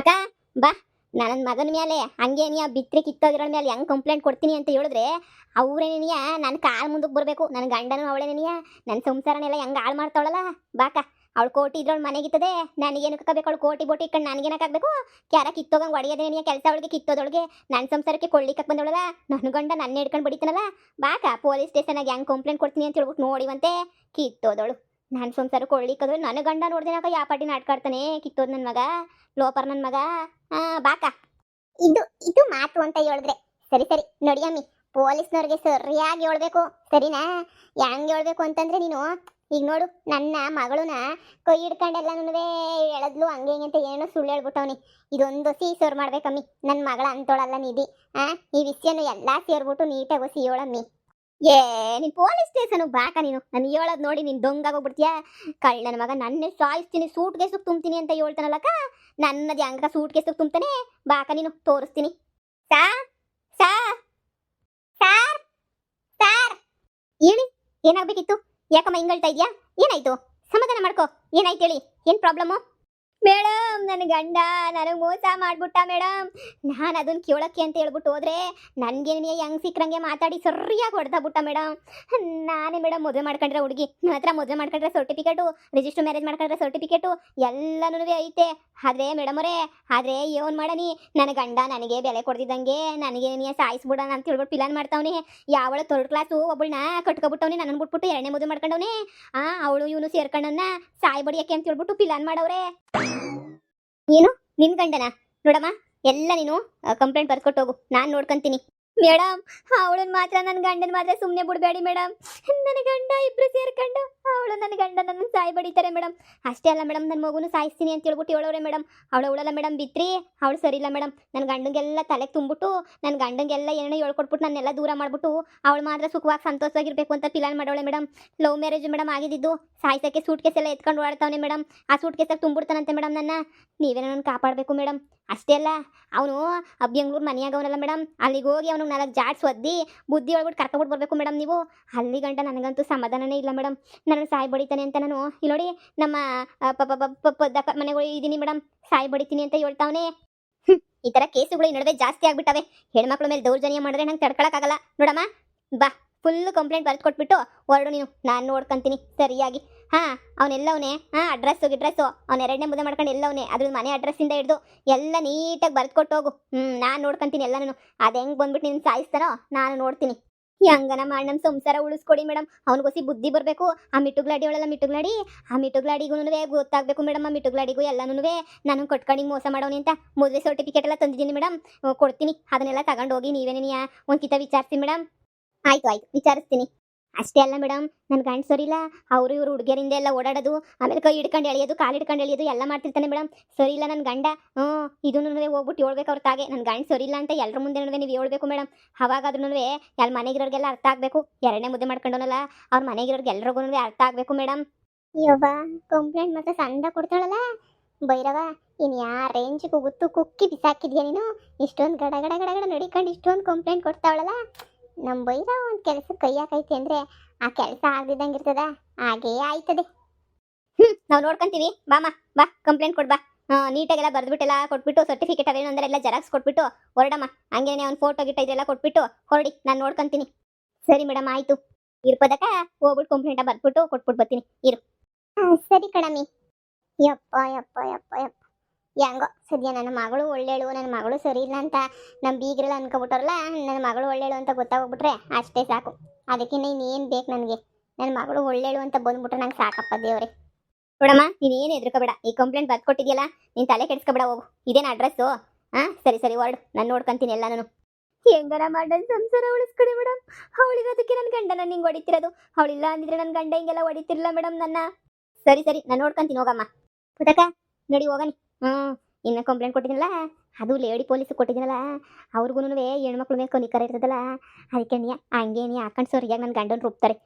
ಅಕ್ಕ ಬಾ. ನನ್ನ ಮಗನ ಮೇಲೆ ಹಂಗೆ ನೀ ಬಿತ್ರಿ ಕಿತ್ತೋಗಿರೋ ಮೇಲೆ ಹೆಂಗ್ ಕಂಪ್ಲೇಂಟ್ ಕೊಡ್ತೀನಿ ಅಂತ ಹೇಳಿದ್ರೆ ಅವ್ರೇನಿಯ ನನ್ನ ಕಾಲ್ ಮುಂದಕ್ಕೆ ಬರಬೇಕು. ನನ್ನ ಗಂಡನೂ ಅವಳೇನಿಯ ನನ್ನ ಸಂಸಾರನೆಲ್ಲ ಹೆಂಗ್ ಹಾಳು ಮಾಡ್ತಾವಳಲ್ಲ. ಬಾಕ ಅವಳು ಕೋಟಿ ಇದ್ರೊಳು ಮನೆಗಿತ್ತದೆ, ನನಗೇನಕ್ಕೆ ಬೇಕು? ಅವಳು ಕೋಟಿ ಬೋಟಿ ಇಟ್ಕೊಂಡು ನನಗೇನಕ್ಕಾಗಬೇಕು? ಕ್ಯಾರ ಕಿತ್ತೋಗಂಗೆ ಹೊಡೆಯೋದೇನಿಯ ಕೆಲಸ ಅವಳಿಗೆ ಕಿತ್ತೋದೊಳಗೆ. ನನ್ನ ಸಂಸಾರಕ್ಕೆ ಕೊಳ್ಳಿಕ್ಕೆ ಬಂದವಳಲ್ಲ, ನನ್ನ ಗಂಡ ನನ್ನ ಹಿಡ್ಕೊಂಡು ಬಡಿತಾನಲ್ಲ. ಬಾಕ ಪೊಲೀಸ್ ಸ್ಟೇಷನಾಗ ಹೆಂಗ್ ಕಂಪ್ಲೇಂಟ್ ಕೊಡ್ತೀನಿ ಅಂತ ಹೇಳ್ಬಿಟ್ಟು ನೋಡಿವಂತೆ. ಕಿತ್ತೋದವಳು ನನ್ನ ಸಂಸಾರ ಕೊಳ್ಳಿಕ್ಕದು. ನನ್ನ ಗಂಡ ನೋಡ್ದೇನಾಕ ಯಾ ಪಾಟಿ ನಾಟ್ಕಾಡ್ತಾನೆ. ಕಿತ್ತೋದ್ ನನ್ನ ಮಗ, ಲೋಪರ್ ನನ್ನ ಮಗ. ಬಾಕ ಇದು ಇದು ಮಾತು ಅಂತ ಹೇಳಿದ್ರೆ ಸರಿ ಸರಿ ನಡಿಯಮ್ಮಿ. ಪೊಲೀಸ್ನವ್ರಿಗೆ ಸರಿಯಾಗಿ ಹೇಳ್ಬೇಕು, ಸರಿನಾ? ಹೆಂಗ್ ಹೇಳ್ಬೇಕು ಅಂತಂದ್ರೆ ನೀನು ಈಗ ನೋಡು, ನನ್ನ ಮಗಳನ್ನ ಕೈ ಹಿಡ್ಕೊಂಡೆಲ್ಲನೂ ಎಳದ್ಲು ಹಂಗೆ ಹಿಂಗೆ ಅಂತ ಏನೋ ಸುಳ್ಳು ಹೇಳ್ಬಿಟ್ಟವನಿ. ಇದೊಂದು ಸೋರ್ ಮಾಡ್ಬೇಕಮ್ಮಿ. ನನ್ನ ಮಗಳ ಅಂತೋಳಲ್ಲ ನಿಧಿ. ಈ ವಿಷಯನು ಎಲ್ಲ ಸೇರ್ಬಿಟ್ಟು ನೀಟಾಗಿ ಹೊಸಿ ಹೇಳಮ್ಮಿ. ಏ ನೀನ್ ಪೊಲೀಸ್ ಸ್ಟೇಷನ್ ಬಾಕ. ನೀನು ನಾನು ಹೇಳೋದು ನೋಡಿ ನೀನು ದೊಂಗಾಗೋಗ್ಬಿಡ್ತೀಯ. ಕಳ್ಳನ ಮಗ ನನ್ನೇ ಸಾಯಿಸ್ತೀನಿ, ಸೂಟ್ ಕೇಸಿಗೆ ತುಂಬ್ತೀನಿ ಅಂತ ಹೇಳ್ತಾನಲ್ಲಕ್ಕ. ನನ್ನದು ಹೆಂಗ ಸೂಟ್ ಕೇಸಿಗೆ ತುಂಬ್ತಾನೆ. ಬಾಕ ನೀನು ತೋರಿಸ್ತೀನಿ. ಸಾ ಸಾ ಸಾರ್ ಸಾರ್ ಹೇಳಿ, ಏನಾಗ್ಬೇಕಿತ್ತು? ಯಾಕಮ್ಮ ಹಿಂಗಳ್ತಾ ಇದೆಯಾ? ಏನಾಯ್ತು? ಸಮಾಧಾನ ಮಾಡ್ಕೋ. ಏನಾಯ್ತು ಹೇಳಿ, ಏನು ಪ್ರಾಬ್ಲಮ್ಮು? ಮೇಡಮ್, ನನ್ನ ಗಂಡ ನನಗೆ ಮೋಸ ಮಾಡ್ಬಿಟ್ಟ ಮೇಡಮ್. ನಾನು ಅದನ್ನು ಕೇಳೋಕ್ಕೆ ಅಂತ ಹೇಳ್ಬಿಟ್ಟು ಹೋದ್ರೆ ನನಗೇನೇ ಹೆಂಗೆ ಸಿಕ್ಕರಂಗೆ ಮಾತಾಡಿ ಸರಿಯಾಗಿ ಹೊಡೆದ ಬಿಟ್ಟ ಮೇಡಮ್. ನಾನೇ ಮೇಡಮ್ ಮದುವೆ ಮಾಡ್ಕೊಂಡ್ರೆ ಹುಡುಗಿ, ನನ್ನ ಹತ್ರ ಮದುವೆ ಮಾಡ್ಕೊಂಡ್ರೆ ಸರ್ಟಿಫಿಕೇಟು, ರಿಜಿಸ್ಟರ್ ಮ್ಯಾರೇಜ್ ಮಾಡ್ಕೊಂಡ್ರೆ ಸರ್ಟಿಫಿಕೇಟು ಎಲ್ಲನೂ ಐತೆ. ಆದರೆ ಮೇಡಮ್ ಅವರೇ, ಆದರೆ ಏನು ಮಾಡನಿ, ನನ್ನ ಗಂಡ ನನಗೆ ಬೆಲೆ ಕೊಡ್ತಿದ್ದಂಗೆ ನನಗೇನೇ ಸಾಯಿಸ್ಬಿಡೋಣ ಅಂತ ಹೇಳ್ಬಿಟ್ಟು ಪ್ಲಾನ್ ಮಾಡ್ತಾವನೆ. ಯಾವಳ 3rd ಕ್ಲಾಸು ಒಬ್ಬಳನ್ನ ಕಟ್ಕೊಬಿಟ್ಟವನೆ, ನನ್ನನ್ನು ಬಿಟ್ಬಿಟ್ಟು 2ನೇ ಮದುವೆ ಮಾಡ್ಕೊಂಡವನೆ. ಅವಳು ಇವನು ಸೇರ್ಕೊಂಡನ್ನ ಸಾಯಿ ಬಡಿಯಕ್ಕೆ ಅಂತ ಹೇಳ್ಬಿಟ್ಟು ಪ್ಲಾನ್ ಮಾಡವ್ರೆ. ಏನು ನಿನ್ ಗಂಡನ? ನೋಡಮ್ಮ, ಎಲ್ಲ ನೀನು ಕಂಪ್ಲೇಂಟ್ ಬರ್ಕೊಟ್ಟು ಹೋಗು, ನಾನು ನೋಡ್ಕೊಂತೀನಿ. ಮೇಡಮ್, ಅವಳನ್ನ ಮಾತ್ರ, ನನ್ನ ಗಂಡನ ಮಾತ್ರ ಸುಮ್ಮನೆ ಬಿಡಬೇಡಿ ಮೇಡಮ್. ನನ್ನ ಗಂಡ ಇಬ್ರು ಸೇರ್ಕೊಂಡು ಅವಳು ನನ್ನ ಗಂಡ ನನ್ನ ಸಾಯಿ ಬಡಿತಾರೆ ಮೇಡಮ್. ಅಷ್ಟೇ ಅಲ್ಲ ಮೇಡಮ್, ನನ್ನ ಮಗುನು ಸಾಯಿಸ್ತೀನಿ ಅಂತ ಹೇಳ್ಬಿಟ್ಟು ಹೇಳೋರೆ ಮೇಡಮ್. ಅವಳಲ್ಲ ಮೇಡಮ್ ಬಿತ್ರಿ, ಅವಳು ಸರಿ ಇಲ್ಲ ಮೇಡಮ್. ನನ್ನ ಗಂಡಂಗೆಲ್ಲ ತಲೆಗೆ ತುಂಬಿಟ್ಟು, ನನ್ನ ಗಂಡಂಗೆಲ್ಲ ಏನೋ ಹೇಳ್ಕೊಟ್ಬಿಟ್ಟು ನನ್ನೆಲ್ಲ ದೂರ ಮಾಡ್ಬಿಟ್ಟು ಅವಳು ಮಾತ್ರ ಸುಖವಾಗಿ ಸಂತೋಷವಾಗಿರ್ಬೇಕು ಅಂತ ಪ್ಲಾನ್ ಮಾಡೋಳೆ ಮೇಡಮ್. ಲವ್ ಮ್ಯಾರೇಜ್ ಮೇಡಮ್ ಆಗಿದ್ದು. ಸಾಯಿಸೋಕ್ಕೆ ಸೂಟ್ ಕೇಸ್ ಎಲ್ಲ ಎತ್ಕೊಂಡು ಓಡಾಡ್ತಾವನೆ ಮೇಡಮ್. ಆ ಸೂಟ್ ಕೇಸಾಗಿ ತುಂಬಿಡ್ತಾನಂತೆ ಮೇಡಮ್. ನೀವೇ ನನ್ನ ಕಾಪಾಡಬೇಕು ಮೇಡಮ್. ಅಷ್ಟೇ ಅಲ್ಲ, ಅವನು ಬೆಂಗಳೂರು ಮನೆಯಾಗವನಲ್ಲ ಮೇಡಮ್, ಅಲ್ಲಿಗೆ ಹೋಗಿ ಅವನಿಗೆ 4 ಜಾಡ್ಸ್ ಒದ್ದಿ ಬುದ್ಧಿ ಒಳಬಿಟ್ಟು ಕರ್ಕೊಬಿಟ್ಟು ಬರಬೇಕು ಮೇಡಮ್ ನೀವು. ಅಲ್ಲಿ ಗಂಟ ನನಗಂತೂ ಸಮಾಧಾನನೇ ಇಲ್ಲ ಮೇಡಮ್. ನನ್ನ ಸಾಯಿ ಬಡಿತಾನೆ ಅಂತ ನಾನು ಇಲ್ಲಿ ನೋಡಿ ನಮ್ಮ ಮನೆಗಳು ಇದ್ದೀನಿ ಮೇಡಮ್, ಸಾಯಿ ಬಡಿತೀನಿ ಅಂತ ಹೇಳ್ತಾವನೆ. ಈ ಥರ ಕೇಸುಗಳು ಈ ನಡುವೆ ಜಾಸ್ತಿ ಆಗ್ಬಿಟ್ಟವೆ. ಹೆಣ್ಮಕ್ಳ ಮೇಲೆ ದೌರ್ಜನ್ಯ ಮಾಡಿದ್ರೆ ನಂಗೆ ತಡ್ಕೊಳಕ್ಕಾಗಲ್ಲ. ನೋಡಮ್ಮ ಬಾ, ಫುಲ್ ಕಂಪ್ಲೇಂಟ್ ಬರೆದು ಕೊಟ್ಬಿಟ್ಟು ಹೊರಡು ನೀನು, ನಾನು ನೋಡ್ಕೊಂತೀನಿ ಸರಿಯಾಗಿ. ಅವನೆಲ್ಲವನೇ ಅಡ್ರೆಸ್ಸು ಅವ್ನು 2ನೇ ಮದುವೆ ಮಾಡ್ಕೊಂಡು ಎಲ್ಲವನೇ ಅದ್ರ ಮನೆ ಅಡ್ರೆಸ್ಸಿಂದ ಹಿಡ್ದು ಎಲ್ಲ ನೀಟಾಗಿ ಬರೆದು ಕೊಟ್ಟು ಹೋಗು. ನಾನು ನೋಡ್ಕೊಂತೀನಿ ಎಲ್ಲನೂ. ಅದು ಹೆಂಗೆ ಬಂದ್ಬಿಟ್ಟು ನೀನು ಸಾಯಿಸ್ತಾನೋ ನಾನು ನೋಡ್ತೀನಿ. ಹೆಂಗನ ಮಾಡಿ ನಮ್ಮ ಸಂಸಾರ ಉಳಿಸ್ಕೊಡಿ ಮೇಡಮ್. ಅವ್ನಿಗೋಸಿ ಬುದ್ಧಿ ಬರಬೇಕು. ಆ ಮಿಟ್ಟುಗ್ಲಾಡಿ ಅವಳೆಲ್ಲ ಮಿಟ್ಟುಗ್ಲಾಡಿ, ಆ ಮಿಟ್ಟುಗ್ಲಾಡಿಗೂ ಗೊತ್ತಾಗಬೇಕು ಮೇಡಮ್. ಆ ಮಿಟ್ಟುಗ್ಲಾಡಿಗೂ ಎಲ್ಲನೂ ನಾನು ಕೊಟ್ಕೊಂಡು ಮೋಸ ಮಾಡೋನಿ ಅಂತ ಮದುವೆ ಸರ್ಟಿಫಿಕೇಟ್ ಎಲ್ಲ ತಂದಿದ್ದೀನಿ ಮೇಡಮ್, ಕೊಡ್ತೀನಿ. ಅದನ್ನೆಲ್ಲ ತಗೊಂಡು ಹೋಗಿ ನೀವೇನೇ ಒಂದು ಕಿತ ವಿಚಾರಿಸಿ ಮೇಡಮ್. ಆಯ್ತು ವಿಚಾರಿಸ್ತೀನಿ. ಅಷ್ಟೇ ಅಲ್ಲ ಮೇಡಮ್, ನನ್ನ ಗಂಡ ಸರಿ ಇಲ್ಲ. ಅವರು ಇವರು ಹುಡುಗಿಯರಿಂದ ಎಲ್ಲ ಓಡಾಡೋದು, ಆಮೇಲೆ ಕೈ ಹಿಡ್ಕೊಂಡು ಎಳೆಯೋದು, ಕಾಲು ಹಿಡ್ಕೊಂಡು ಎಳೆಯೋದು ಎಲ್ಲ ಮಾಡ್ತಿರ್ತಾನೆ ಮೇಡಮ್. ಸರಿ ಇಲ್ಲ ನನ್ನ ಗಂಡ. ಇದನ್ನು ಹೋಗ್ಬಿಟ್ಟು ಹೇಳ್ಬೇಕು ಅವ್ರ ತಾಗೆ, ನನ್ನ ಗಂಡ ಸರಿ ಇಲ್ಲ ಅಂತ ಎಲ್ಲರ ಮುಂದೆ ನೀವು ಹೇಳ್ಬೇಕು ಮೇಡಮ್. ಅವಾಗಾದ್ರೂ ಎಲ್ಲ ಮನೆಗಿರೋರಿಗೆಲ್ಲ ಅರ್ಥ ಆಗಬೇಕು. 2ನೇ ಮದುವೆ ಮಾಡ್ಕೊಂಡವನಲ್ಲ, ಅವ್ರ ಮನೆಗಿರೋರಿಗೆ ಎಲ್ರಿಗೂ ಅರ್ಥ ಆಗಬೇಕು ಮೇಡಮ್. ಅಯ್ಯೋಬ್ಬ, ಕಂಪ್ಲೇಂಟ್ ಮಾತ್ರ ಸಂದ ಕೊಡ್ತಾಳಲ್ಲ ಭೈರವ. ಇನ್ನು ಯಾವ ರೇಂಜಿಗೆ ಗುತ್ತು ಕುಕ್ಕಿ ಬಿಸಾಕಿದ್ಯಾ ನೀನು? ಇಷ್ಟೊಂದು ಗಡ ಗಡ ಗಡ ಗಡ ನಡಿಕೊಂಡು ಇಷ್ಟೊಂದು ಕಂಪ್ಲೇಂಟ್ ಕೊಡ್ತಾವಳಲ್ಲ. ನಮ್ಮ ಬೈರ ಒಂದು ಕೆಲಸ ಕೈ ಹಾಕೈತೆ ಅಂದರೆ ಆ ಕೆಲಸ ಆಗದಿದ್ದಂಗೆ ಇರ್ತದ, ಹಾಗೇ ಆಯ್ತದೆ. ನಾವು ನೋಡ್ಕೊಂತೀವಿ. ಬಾಮ ಬಾ, ಕಂಪ್ಲೇಂಟ್ ಕೊಡ್ಬಾ. ನೀಟಾಗೆಲ್ಲ ಬರೆದ್ಬಿಟ್ಟೆಲ್ಲ ಕೊಟ್ಬಿಟ್ಟು ಸರ್ಟಿಫಿಕೇಟ್ ಅವೇನು ಅಂದ್ರೆ ಎಲ್ಲ ಜೆರಾಕ್ಸ್ ಕೊಟ್ಬಿಟ್ಟು ಹೊರಡಮ್ಮ. ಹಂಗೇನೆ ಅವ್ನು ಫೋಟೋ ಗಿಟ್ಟ ಇದೆಲ್ಲ ಕೊಟ್ಬಿಟ್ಟು ಹೊರಡಿ, ನಾನು ನೋಡ್ಕೊಂತೀನಿ. ಸರಿ ಮೇಡಮ್, ಆಯಿತು. ಇರ್ಪದಕ್ಕ ಹೋಗ್ಬಿಟ್ಟು ಕಂಪ್ಲೇಂಟ ಬರ್ಬಿಟ್ಟು ಕೊಟ್ಬಿಟ್ಟು ಬರ್ತೀನಿ ಇರು. ಸರಿ ಕಣಮ್ಮಿ. ಯಪ್ಪ ಯಪ್ಪ ಯಪ್ಪ ಯಪ್ಪ, ಹೆಂಗೋ ಸದ್ಯ ನನ್ನ ಮಗಳು ಒಳ್ಳೇಳು, ನನ್ನ ಮಗಳು ಸರಿ ಇಲ್ಲ ಅಂತ ನಮ್ಮ ಬೀಗರೆಲ್ಲ ಅನ್ಕೊಬಿಟ್ಟವ್ರಲ್ಲ. ನನ್ನ ಮಗಳು ಒಳ್ಳೇಳು ಅಂತ ಗೊತ್ತಾಗ್ಬಿಟ್ರೆ ಅಷ್ಟೇ ಸಾಕು. ಅದಕ್ಕಿಂತ ಇನ್ನೇನು ಬೇಕು ನನಗೆ? ನನ್ನ ಮಗಳು ಒಳ್ಳೇಳು ಅಂತ ಬಂದ್ಬಿಟ್ರೆ ನಂಗೆ ಸಾಕಪ್ಪ ದೇವ್ರೆ. ನೋಡಮ್ಮ, ನೀನೇನು ಹೆದರ್ಕೋಬೇಡ. ಈ ಕಂಪ್ಲೇಂಟ್ ಬರ್ದು ಕೊಟ್ಟಿದ್ಯಲ್ಲ, ನೀನು ತಲೆ ಕೆಡಿಸ್ಕೊಬೇಡ. ಹೋಗು, ಇದೇನು ಅಡ್ರೆಸ್ಸು? ಸರಿ ಹೊರಡು, ನಾನು ನೋಡ್ಕೊಂತೀನಿ ಎಲ್ಲ. ನಾನು ಹೆಂಗಾರ ಮಾಡೋದು ಸಂಸಾರ ಉಳಿಸ್ಕೊಡಿ ಮೇಡಮ್. ಅವಳಿರೋದಕ್ಕೆ ನನ್ನ ಗಂಡನ ನಿಂಗೆ ಹೊಡಿತಿರೋದು. ಅವಳಿಲ್ಲ ಅಂದಿದ್ರೆ ನನ್ನ ಗಂಡ ಹಿಂಗೆಲ್ಲ ಹೊಡಿತಿರಲಿಲ್ಲ ಮೇಡಮ್ ನನ್ನ. ಸರಿ ನಾನು ನೋಡ್ಕೊಂತೀನಿ. ಹೋಗಮ್ಮ ಪುಟಕ, ನಡಿ ಹೋಗನಿ. ಇನ್ನು ಕಂಪ್ಲೇಂಟ್ ಕೊಟ್ಟಿದ್ದೀನಲ್ಲ, ಅದು ಲೇಡಿ ಪೊಲೀಸ್ ಕೊಟ್ಟಿದ್ದೀನಲ್ಲ, ಅವ್ರಿಗೂ ಹೆಣ್ಮಕ್ಳ ಮೇಲೆ ಕನಿಕರ ಇರ್ತದಲ್ಲ, ಅದಕ್ಕೆ ಹಂಗೆ ಹಾಕೊಂಡು ಸರಿಯಾಗಿ ನನ್ನ ಗಂಡನ ರುಬ್ತಾರೆ.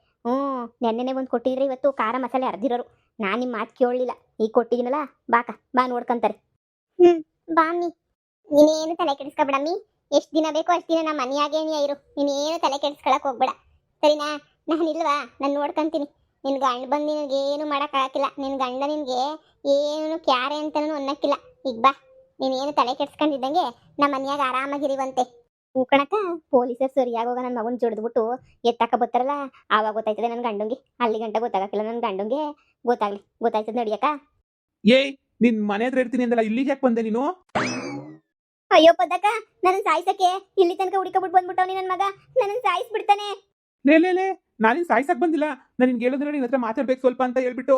ನೆನ್ನೆನೇ ಒಂದು ಕೊಟ್ಟಿದ್ರೆ ಇವತ್ತು ಖಾರ ಮಸಾಲೆ ಅರ್ದಿರೋರು. ನಾನು ನಿಮ್ಮ ಮಾತು ಕೇಳಲಿಲ್ಲ, ಈಗ ಕೊಟ್ಟಿದ್ದೀನಲ್ಲ, ಬಾ ನೋಡ್ಕೊಂತಾರೆ. ಬಾಮ್ಮಿ, ನೀನೇನು ತಲೆ ಕೆಡಿಸ್ಕೊಬೇಡಮ್ಮಿ. ಎಷ್ಟು ದಿನ ಬೇಕೋ ಅಷ್ಟು ದಿನ ನಮ್ಮ ಮನೆಯಾಗೇನೇ ಇರು. ನೀನೇನು ತಲೆ ಕೆಡಿಸ್ಕೊಳಕ್ಕೆ ಹೋಗ್ಬೇಡ, ಸರಿನಾ? ನಾನಿಲ್ವಾ, ನಾನು ನೋಡ್ಕೊಂತೀನಿ. ನಿನ್ನ ಗಂಡ ಬಂದು ನಿನಗೇನು ಮಾಡೋಕ್ಕಾಗಿಲ್ಲ. ನಿನ್ನ ಗಂಡ ನಿನಗೆ ಏನು ಕ್ಯಾರೆ ಅಂತನೂ ಅನ್ನಕ್ಕಿಲ್ಲ. ಈಗ ಬಾ, ನೀನೇನು ತಲೆ ಕೆಡ್ಸ್ಕೊಂಡಿದ್ದಂಗೆ ನಮ್ಮ ಮನ್ಯಾಗ ಆರಾಮಾಗಿರಿವಂತೆ. ಕಣಕ್ಕ ಪೊಲೀಸರು ಸರಿಯಾಗಿ ಹೋಗ ನನ್ನ ಮಗನ್ ಜಡ್ದ್ಬಿಟ್ಟು ಎತ್ತಕ್ಕ ಬರ್ತಾರಲ್ಲ ಆವಾಗ ಗೊತ್ತಾಯ್ತದೆ ನನ್ನ ಗಂಡಂಗೆ. ಅಲ್ಲಿ ಗಂಟ ಗೊತ್ತಾಗಕ್ಕಿಲ್ಲ ನನ್ನ ಗಂಡಂಗೆ. ಗೊತ್ತಾಯ್ತದ ನಡಿಯಕ್ಕ. ಏಯ್ ನಿನ್ ಮನೆ ಹತ್ರ ಇರ್ತೀನಿ ಅಂದಲ್ಲ, ಇಲ್ಲಿಗೆ ಯಾಕೆ ಬಂದೆ ನೀನು? ಅಯ್ಯೋ ಪದಕ, ನನ್ನ ಸಾಯ್ಸಕ್ಕೆ ಇಲ್ಲಿ ತನಕ ಹುಡುಕಬಿಟ್ಟು ಬಂದ್ಬಿಟ್ಟವನಿ ನನ್ನ ಮಗ. ನನ್ನ ಸಾಯಿಸ್ಬಿಡ್ತಾನೆ. ಲೇ ನಾನಿನ್ ಸಾಯ್ಸಕ್ ಬಂದಿಲ್ಲ. ನಾನು ನಿನ್ಗೆ ಹೇಳಿದ್ರೆ ನಿನ್ನ ಹತ್ರ ಮಾತಾಡ್ಬೇಕು ಸ್ವಲ್ಪ ಅಂತ ಹೇಳ್ಬಿಟ್ಟು.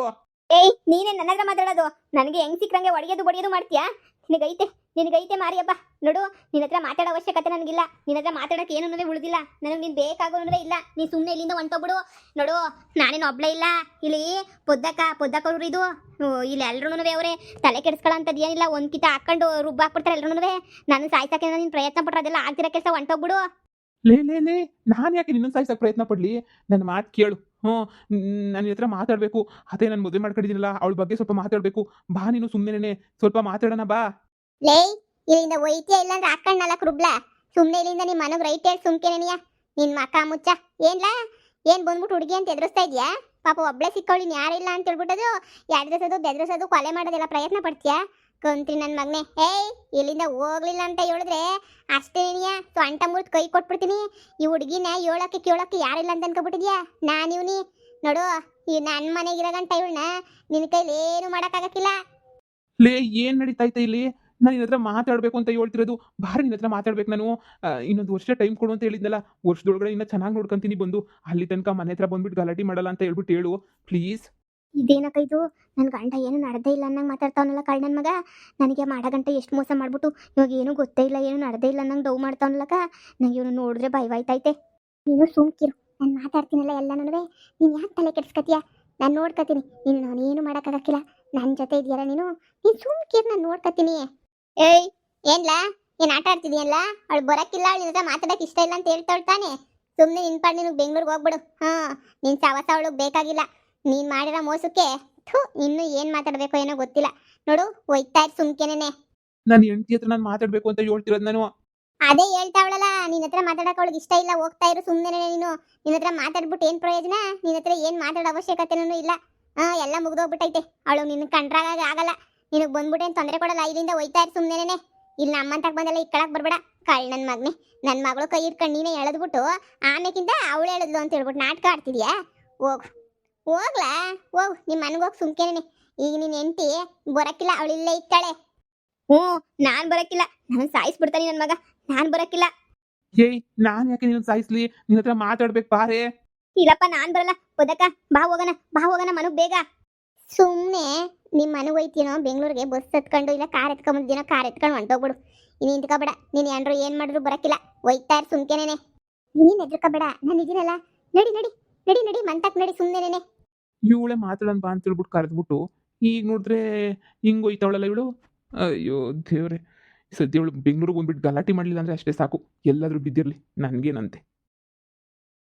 ಏಯ್ ನೀನೇ ನನ್ನ ಹತ್ರ ಮಾತಾಡೋದು? ನನಗೆ ಹೆಂಗ್ ಸಿಕ್ಕಂಗೆ ಒಡೆಯೋದು ಬಡಿಯೋದು ಮಾಡ್ತೀಯಾ? ನಿನಗೈತೆ ಮಾರಿಯಪ್ಪ. ನೋಡು, ನಿನ್ನ ಹತ್ರ ಮಾತಾಡೋ ಅವಶ್ಯಕತೆ ನನಗಿಲ್ಲ. ನಿನ್ನ ಹತ್ರ ಮಾತಾಡೋಕೆ ಏನೂ ಉಳಿದಿಲ್ಲ. ನನಗೆ ನೀನು ಬೇಕಾಗೋನೂ ಇಲ್ಲ. ನೀನು ಸುಮ್ಮನೆ ಇಲ್ಲಿಂದ ಹೊಂಟೋಗ್ಬಿಡು. ನೋಡು, ನಾನೇನು ಒಬ್ಳೇ ಇಲ್ಲ ಇಲ್ಲಿ. ಪೊದ್ದಕ್ಕವ್ರು ಇದು ಇಲ್ಲಿ ಎಲ್ರೂ ಅವರೇ. ತಲೆ ಕೆಡಿಸ್ಕೊಳ್ಳೋಂಥದ್ದು ಏನಿಲ್ಲ. ಒಂದು ಕಿತ ಹಾಕೊಂಡು ರುಬ್ಬ ಹಾಕ್ಬಿಡ್ತಾರೆ ಎಲ್ರೂ. ನಾನು ಸಾಯ್ಸಕ್ಕೆ ನೀನು ಪ್ರಯತ್ನ ಪಟ್ರೆ ಅದೆಲ್ಲ ಆಗ್ತಿರೋ ಕೆಲಸ ಹೊಂಟೋಗ್ಬಿಡು. ಲೇ ನಾನು ಯಾಕೆ ನಿನ್ನ ಸಾಯ್ಸಕ್ ಪ್ರಯತ್ನ ಪಡ್ಲಿ? ನನ್ನ ಮಾತು ಕೇಳು. ನನ್ನ ಹತ್ರ ಮಾತಾಡ್ಬೇಕು. ಅದೇ ನಾನು ಮದುವೆ ಮಾಡ್ಕೊಂಡಿದ್ದೀನಲ್ಲ, ಅವಳ ಬಗ್ಗೆ ಸ್ವಲ್ಪ ಮಾತಾಡ್ಬೇಕು. ಬಾ ನೀನು ಸುಮ್ಮನೆ ಸ್ವಲ್ಪ ಮಾತಾಡೋಣ ಬಾ. ಲೇ, ಇಲ್ಲಿಂದ ಒಯ್ತಿಯ ಇಲ್ಲ ಅಂದ್ರೆ ಹಾಕೊಂಡ್ ನಾಲ್ಕು ರುಬ್ಲ. ಸುಮ್ಮನೆ ಇಲ್ಲಿಂದ ನಿಮ್ಮ ಮನಗ್ ರೈಟ್ ಹೇಳಿ ಸುಮ್ಕೆನೆನಿಯ. ನಿನ್ ಮಕ್ಕ ಮುಚ್ಚ ಏನ್ಲಾ? ಏನ್ ಬಂದ್ಬಿಟ್ಟು ಹುಡುಗಿ ಅಂತ ಎದುರಿಸ್ತಾ ಇದ್ಯಾ? ಪಾಪ ಒಬ್ಳೆ ಸಿಕ್ಕವಳಿ ಯಾರಿಲ್ಲ ಅಂತ ಹೇಳ್ಬಿಟ್ಟದು ಎದ್ರಸೋದು ಬೆದ್ರಸೋದು ಕೊಲೆ ಮಾಡೋದೆಲ್ಲ ಪ್ರಯತ್ನ ಪಡ್ತೀಯಾ? ಕಂತ್ರಿ ನನ್ನ ಮಗನೆ. ಏಯ್, ಇಲ್ಲಿಂದ ಹೋಗ್ಲಿಲ್ಲ ಅಂತ ಹೇಳಿದ್ರೆ ಅಷ್ಟೇನಿಯ ಸೊಂಟ ಮುರಿದು ಕೈ ಕೊಟ್ಬಿಡ್ತೀನಿ. ಈ ಹುಡುಗಿನ ಕೇಳೋಕ್ಕೆ ಯಾರಿಲ್ಲ ಅಂತ ಅನ್ಕೊಬಿಟ್ಟಿದ್ಯಾ? ನಾನಿವ್ನಿ ನೋಡು, ಈ ನನ್ನ ಮನೆಗಿರೋ ಗಂಟ ಇವಳನ್ನ ನಿನ್ನ ಕೈಲಿ ಏನು ಮಾಡೋಕ್ಕಾಗಕ್ಕಿಲ್ಲ. ಲೇ ಏನ್ ನಡೀತಾ ಇಲ್ಲಿ? ನಾನು ನಿನ್ನ ಹತ್ರ ಮಾತಾಡ್ಬೇಕು ಅಂತ ಹೇಳ್ತಿರೋದು. ಬಾರಿ ನಿನ್ನ ಹತ್ರ ಮಾತಾಡ್ಬೇಕು ನಾನು. ಇನ್ನೊಂದು ವರ್ಷ ಟೈಮ್ ಕೊಡು ಅಂತ ಹೇಳಿದ್ನಲ್ಲ, ವರ್ಷದೊಳಗಡೆ ಇನ್ನ ಚೆನ್ನಾಗಿ ನೋಡ್ಕೊಂತೀನಿ ಬಂದು. ಅಲ್ಲಿ ತನಕ ಮನೆ ಹತ್ರ ಬಂದ್ಬಿಟ್ಟು ಗಲಾಟೆ ಮಾಡಲ್ಲ ಅಂತ ಹೇಳ್ಬಿಟ್ಟು ಹೇಳು ಪ್ಲೀಸ್. ಇದೇನಕ್ಕ ಇದು? ನನ್ನ ಗಂಡ ಏನು ನಡೆದೇ ಇಲ್ಲ ಅನ್ನಂಗೆ ಮಾತಾಡ್ತಾವನಲ್ಲ ಕಳ್ ನನ್ನ ಮಗ. ನನಗೆ ಮಾಡೋ ಗಂಟ ಎಷ್ಟು ಮೋಸ ಮಾಡ್ಬಿಟ್ಟು ಇವಾಗ ಏನೂ ಗೊತ್ತೇ ಇಲ್ಲ, ಏನು ನಡೆದೇ ಇಲ್ಲ ಅನ್ನಂಗೆ ಡವ್ ಮಾಡ್ತಾವನಲ್ಲಕ್ಕ. ನಂಗೆ ಇವನು ನೋಡಿದ್ರೆ ಭಯವಾಯ್ತೈತೆ. ನೀನು ಸುಮ್ಕಿರು, ನಾನು ಮಾತಾಡ್ತೀನಲ್ಲ ಎಲ್ಲನೂ. ನೀನು ಯಾಕೆ ತಲೆ ಕೆಡ್ಸ್ಕತೀಯ? ನಾನು ನೋಡ್ಕೊತೀನಿ. ನಾನೇನು ಮಾಡೋಕ್ಕಾಗಕ್ಕಿಲ್ಲ. ನನ್ನ ಜೊತೆ ಇದೆಯಲ್ಲ ನೀನು ಸುಮ್ಕಿರು, ನಾನು ನೋಡ್ಕೊತೀನಿ. ಏಯ್, ಏನ್ಲಾ? ಏನು ಆಟ ಆಡ್ತಿದೀಯಲ್ಲ? ಅವಳು ಬರೋಕ್ಕಿಲ್ಲ, ಅವಳ ಜೊತೆ ಮಾತಾಡೋಕೆ ಇಷ್ಟ ಇಲ್ಲ ಅಂತ ಹೇಳ್ತಾಳೆ ತಾನೆ. ಸುಮ್ಮನೆ ನಿನ್ಪಾಡು ನಿನಗೆ ಬೆಂಗ್ಳೂರಿಗೆ ಹೋಗ್ಬಿಡು. ನಿನ್ನ ಸವಸ ಅವಳಿಗೆ ಬೇಕಾಗಿಲ್ಲ. ನೀನು ಮಾಡಿರೋ ಮೋಸಕ್ಕೆ ಇನ್ನೂ ಏನು ಮಾತಾಡಬೇಕು ಏನೋ ಗೊತ್ತಿಲ್ಲ. ನೋಡು, ಒಯ್ತಾ ಇರು ಸುಮ್ಕೆನೆ. ನನ್ನ ಹೆಂಡತಿ ಹತ್ರ ನಾನು ಮಾತಾಡ್ಬೇಕು ಅಂತ ಹೇಳ್ತಿರೋದು ನಾನು. ಅದೇ ಹೇಳ್ತಾವಳಲ್ಲ, ನಿನ್ನ ಹತ್ರ ಮಾತಾಡಕ್ಕೆ ಅವಳಿಗೆ ಇಷ್ಟ ಇಲ್ಲ, ಹೋಗ್ತಾ ಇರು ಸುಮ್ಮನೆ ನೀನು. ನಿನ್ನ ಹತ್ರ ಮಾತಾಡ್ಬಿಟ್ಟು ಏನು ಪ್ರಯೋಜನ? ನಿನ್ನ ಹತ್ರ ಏನು ಮಾತಾಡೋ ಅವಶ್ಯಕತೆನೂ ಇಲ್ಲ. ಎಲ್ಲ ಮುಗ್ದೋಗ್ಬಿಟ್ಟೈತೆ. ಅವಳು ನಿನ್ನ ಕಂಡ್ರಾಗ ಆಗಲ್ಲ. ನಿನಗೆ ಬಂದ್ಬಿಟ್ಟೇನು ತೊಂದರೆ ಕೊಡಲ್ಲ. ಇಲ್ಲಿಂದ ಒಯ್ತಾ ಇರು ಸುಮ್ಮನೆ. ಇಲ್ಲಿ ನಮ್ಮಂತಾಗ ಬಂದೆಲ್ಲ ಇಕ್ಕಳಕ್ಕೆ ಬರ್ಬೇಡ. ನನ್ನ ಮಗನೇ, ನನ್ನ ಮಗಳು ಕೈ ಇಟ್ಕೊಂಡು ನೀನೇ ಎಳೆದ್ಬಿಟ್ಟು ಆಮೇಕಿಂದ ಅವಳು ಹೇಳಿದ್ಲು ಅಂತ ಹೇಳ್ಬಿಟ್ಟು ನಾಟಕ ಆಡ್ತಿದ್ಯಾ? ಹೋಗ್ಲಾ ಹೋಗು, ನಿಮ್ಮ ಮನೆಗೆ ಹೋಗಿ ಸುಮ್ಕೆನೆ. ಈಗ ನೀನು ಹೆಂಡತಿ ಬರೋಕ್ಕಿಲ್ಲ, ಅವಳು ಇಲ್ಲೇ ಇತ್ತಾಳೆ. ನಾನು ಬರೋಕ್ಕಿಲ್ಲ. ನಾನು ಸಾಯಿಸ್ಬಿಡ್ತಾನೆ ನನ್ನ ಮಗ. ನಾನು ಬರೋಕ್ಕಿಲ್ಲ. ಏಯ್, ನಾನು ಯಾಕೆ ನಿನ್ನ ಸಾಯಿಸ್ಲಿ? ನಿನ್ನ ಹತ್ರ ಮಾತಾಡ್ಬೇಕು ಬಾರೇ. ಇಲ್ಲಪ್ಪ, ನಾನು ಬರಲ್ಲ. ಪದಕ, ಬಾ ಹೋಗೋಣ ಮನೆಗೆ ಬೇಗ. ಸುಮ್ಮನೆ ನಿಮ್ಮ ಮನೆಗೆ ಹೋಯ್ತೀನೋ ಬೆಂಗಳೂರಿಗೆ ಬಸ್ ಹತ್ಕೊಂಡು, ಇಲ್ಲ ಕಾರ್ ಎತ್ಕೊಂಬಂದಿನೋ ಕಾರ್ ಎತ್ಕೊಂಡು ಹೊಂಟೋಗ್ಬಿಡು. ಇನ್ನು ನಿಂತ್ಕೋಬೇಡ. ನೀನು ಏನ್ರು ಏನು ಮಾಡಿದ್ರು ಬರೋಕ್ಕಿಲ್ಲ. ಒಯ್ತಾ ಇರು ಸುಮ್ಕೆನೆ. ನೀನು ಎದ್ರಕೋಬೇಡ, ನಾನು ಇದೀನಲ್ಲ. ನಡಿ ಮಂತಕ್ಕೆ ನಡಿ ಸುಮ್ಮನೆ. ಇವಳೆ ಮಾತಾಡೋಣ ಬಾ ಅಂತ ಹೇಳ್ಬಿಟ್ಟು ಕರೆದ್ಬಿಟ್ಟು ಈಗ ನೋಡಿದ್ರೆ ಹಿಂಗೆ ಹೋಯ್ತಾವಳಲ್ಲ ಇವಳು. ಅಯ್ಯೋ ದೇವ್ರೆ, ಸದ್ಯ ಇವಳು ಬೆಂಗಳೂರಿಗೆ ಬಂದ್ಬಿಟ್ಟು ಗಲಾಟೆ ಮಾಡಲಿಲ್ಲ ಅಂದರೆ ಅಷ್ಟೇ ಸಾಕು. ಎಲ್ಲಾದರೂ ಬಿದ್ದಿರಲಿ, ನನಗೇನಂತೆ.